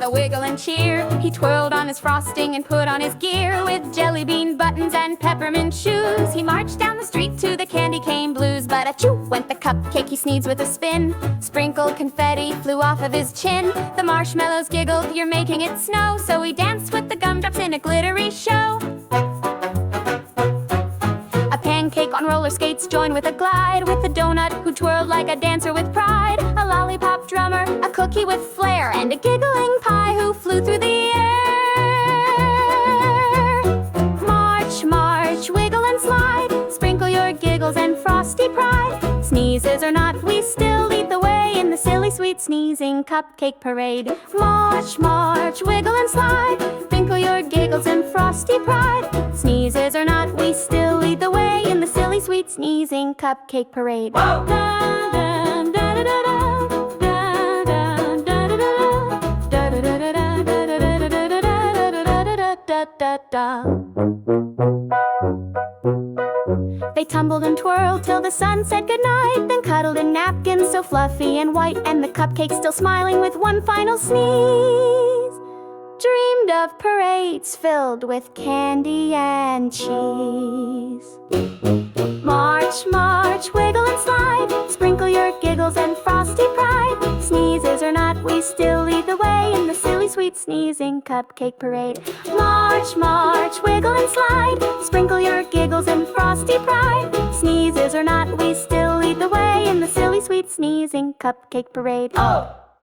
a wiggle and cheer. He twirled on his frosting and put on his gear. With jelly bean buttons and peppermint shoes, he marched down the street to the candy cane blues. But achoo went the cupcake, he sneezed with a spin. Sprinkled confetti flew off of his chin. The marshmallows giggled, "You're making it snow." So he danced with the gumdrops in a glittery show. A pancake on roller skates joined with a glide, with a donut who twirled like a dancer with pride. A lollipop drummer, a cookie with flair, and a giggling pie who flew through the air. March, march, wiggle and slide, sprinkle your giggles and frosty pride. Sneezes or not, we still lead the way in the silly sweet sneezing cupcake parade. March, march, wiggle and slide, sprinkle your giggles and frosty pride. Sneezes or not, we still lead the way in the silly sweet sneezing cupcake parade. Whoa! They tumbled and twirled till the sun said goodnight, then cuddled in napkins so fluffy and white, and the cupcake still smiling with one final sneeze, dreamed of parades filled with candy and cheese. March, march, wiggle and slide, sprinkle your giggles and frosty pride. Sneezes or not, we still lead the way in the silly sweet sneezing cupcake parade. March, march, wiggle and slide, sprinkle your giggles and frosty pride. Sneezes or not, we still lead the way in the silly sweet sneezing cupcake parade. Oh!